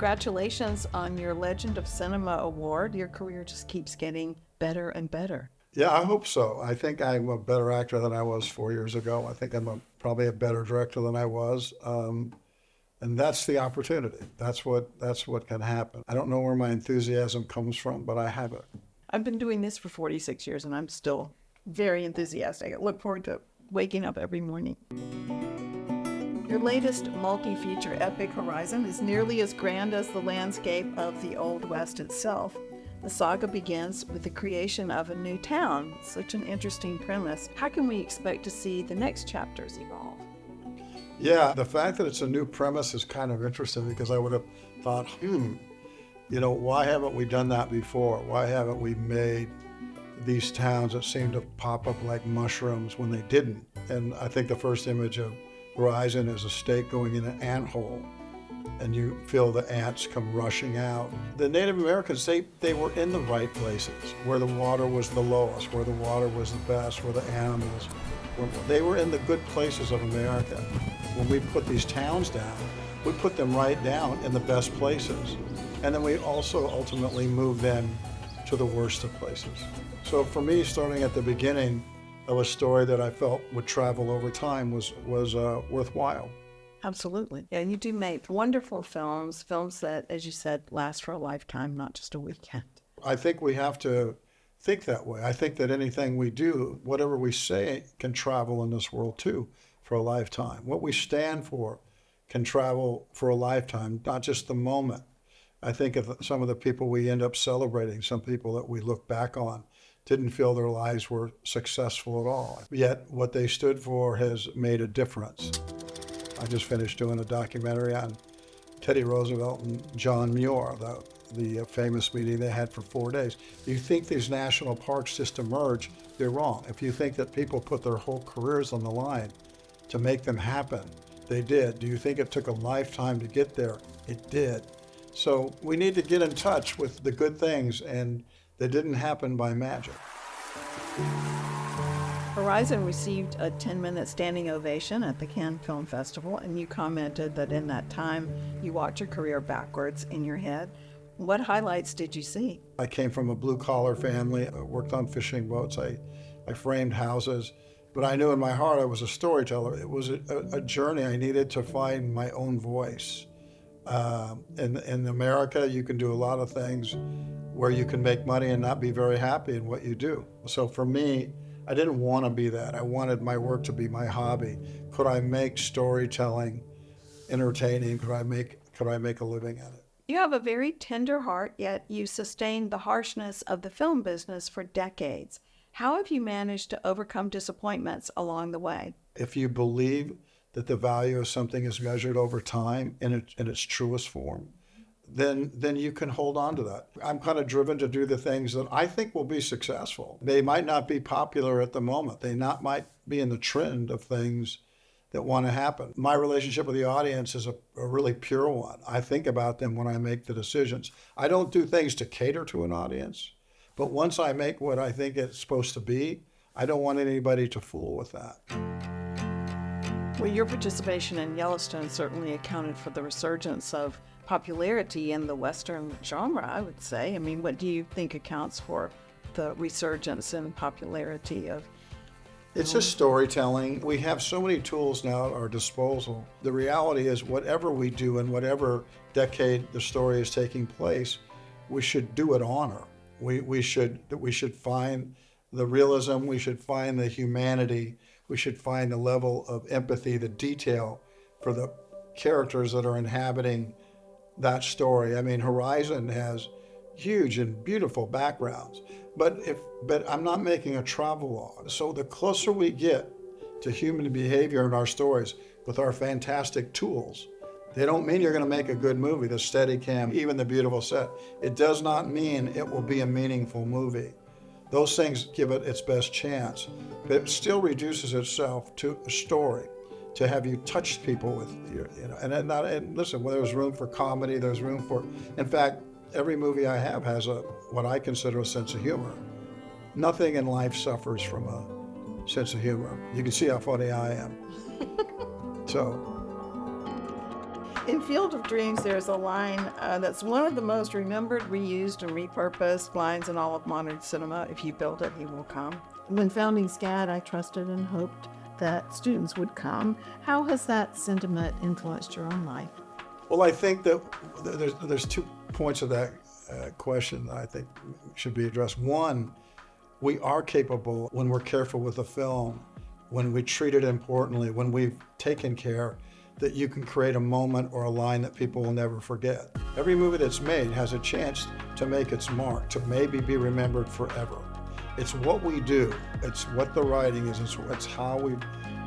congratulations on your Legend of Cinema award. Your career just keeps getting better and better. Yeah, I hope so. I think I'm a better actor than I was 4 years ago. I think I'm probably a better director than I was. And that's the opportunity. That's what can happen. I don't know where my enthusiasm comes from, but I have it. I've been doing this for 46 years and I'm still very enthusiastic. I look forward to waking up every morning. Your latest multi-feature epic, Horizon, is nearly as grand as the landscape of the Old West itself. The saga begins with the creation of a new town. Such an interesting premise. How can we expect to see the next chapters evolve? Yeah, the fact that it's a new premise is kind of interesting because I would have thought, why haven't we done that before? Why haven't we made these towns that seem to pop up like mushrooms when they didn't? And I think the first image of Horizon is a stake going in an ant hole, and you feel the ants come rushing out. The Native Americans, they were in the right places, where the water was the lowest, where the water was the best, where the animals were. They were in the good places of America. When we put these towns down, we put them right down in the best places. And then we also ultimately move them to the worst of places. So for me, starting at the beginning of a story that I felt would travel over time was worthwhile. Absolutely. Yeah, you do make wonderful films that, as you said, last for a lifetime, not just a weekend. I think we have to think that way. I think that anything we do, whatever we say, can travel in this world too for a lifetime. What we stand for can travel for a lifetime, not just the moment. I think of some of the people we end up celebrating, some people that we look back on, didn't feel their lives were successful at all. Yet what they stood for has made a difference. I just finished doing a documentary on Teddy Roosevelt and John Muir, the famous meeting they had for 4 days. You think these national parks just emerge, you're wrong. If you think that people put their whole careers on the line to make them happen, they did. Do you think it took a lifetime to get there? It did. So we need to get in touch with the good things, and they didn't happen by magic. Horizon received a 10-minute standing ovation at the Cannes Film Festival, and you commented that in that time you watched your career backwards in your head. What highlights did you see? I came from a blue-collar family. I worked on fishing boats. I framed houses. But I knew in my heart I was a storyteller. It was a journey. I needed to find my own voice. In America, you can do a lot of things where you can make money and not be very happy in what you do. So for me, I didn't want to be that. I wanted my work to be my hobby. Could I make storytelling entertaining? Could I make a living at it? You have a very tender heart, yet you sustained the harshness of the film business for decades. How have you managed to overcome disappointments along the way? If you believe that the value of something is measured over time in its truest form, then you can hold on to that. I'm kind of driven to do the things that I think will be successful. They might not be popular at the moment. They might be in the trend of things that want to happen. My relationship with the audience is a really pure one. I think about them when I make the decisions. I don't do things to cater to an audience, but once I make what I think it's supposed to be, I don't want anybody to fool with that. Well, your participation in Yellowstone certainly accounted for the resurgence of popularity in the Western genre, I would say. I mean, what do you think accounts for the resurgence in popularity of? It's just storytelling. We have so many tools now at our disposal. The reality is whatever we do in whatever decade the story is taking place, we should do it honor. We should find the realism, we should find the humanity, we should find the level of empathy, the detail for the characters that are inhabiting that story. I mean, Horizon has huge and beautiful backgrounds, but I'm not making a travelogue. So the closer we get to human behavior in our stories with our fantastic tools, they don't mean you're going to make a good movie, the Steadicam, even the beautiful set. It does not mean it will be a meaningful movie. Those things give it its best chance, but it still reduces itself to a story, to have you touch people with your, and listen, when there's room for comedy, there's room for, in fact, every movie I have has what I consider a sense of humor. Nothing in life suffers from a sense of humor. You can see how funny I am. So. In Field of Dreams, there's a line that's one of the most remembered, reused, and repurposed lines in all of modern cinema. If you build it, he will come. When founding SCAD, I trusted and hoped that students would come. How has that sentiment influenced your own life? Well, I think that there's 2 points of that question that I think should be addressed. One, we are capable when we're careful with the film, when we treat it importantly, when we've taken care, that you can create a moment or a line that people will never forget. Every movie that's made has a chance to make its mark, to maybe be remembered forever. It's what we do. It's what the writing is. It's how we've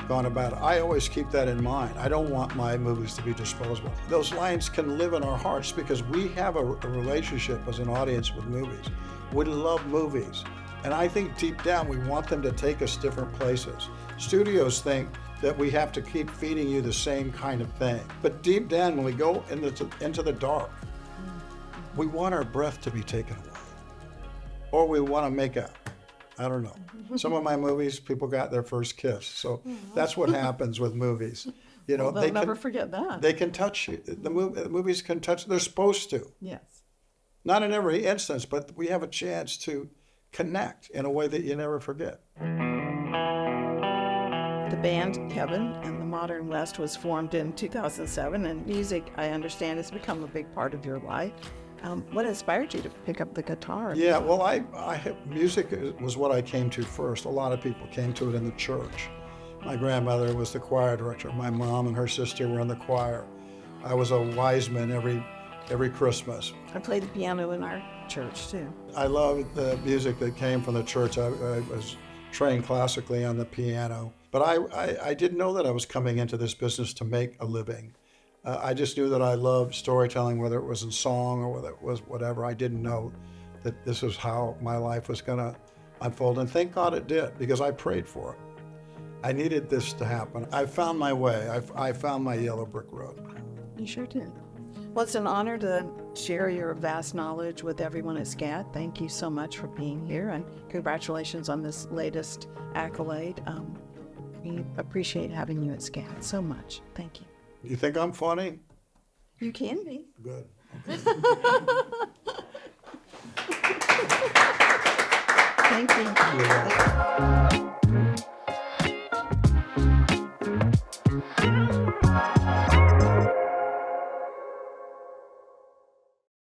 gone about it. I always keep that in mind. I don't want my movies to be disposable. Those lines can live in our hearts because we have a relationship as an audience with movies. We love movies. And I think deep down we want them to take us different places. Studios think that we have to keep feeding you the same kind of thing. But deep down, when we go into the dark, we want our breath to be taken away. Or we want to make out. I don't know. Some of my movies, people got their first kiss. So that's what happens with movies. You know, Well, they'll never forget that. They can touch you. The movies can touch, they're supposed to. Yes. Not in every instance, but we have a chance to connect in a way that you never forget. The band Kevin and the Modern West was formed in 2007, and music, I understand, has become a big part of your life. What inspired you to pick up the guitar? Yeah, well, music was what I came to first. A lot of people came to it in the church. My grandmother was the choir director. My mom and her sister were in the choir. I was a wise man every Christmas. I played the piano in our church, too. I loved the music that came from the church. I was trained classically on the piano. But I didn't know that I was coming into this business to make a living. I just knew that I loved storytelling, whether it was in song or whether it was whatever. I didn't know that this was how my life was going to unfold. And thank God it did, because I prayed for it. I needed this to happen. I found my way. I found my yellow brick road. You sure did. Well, it's an honor to share your vast knowledge with everyone at SCAD. Thank you so much for being here, and congratulations on this latest accolade. We appreciate having you at SCAD so much. Thank you. You think I'm funny? You can be. Good. Thank you.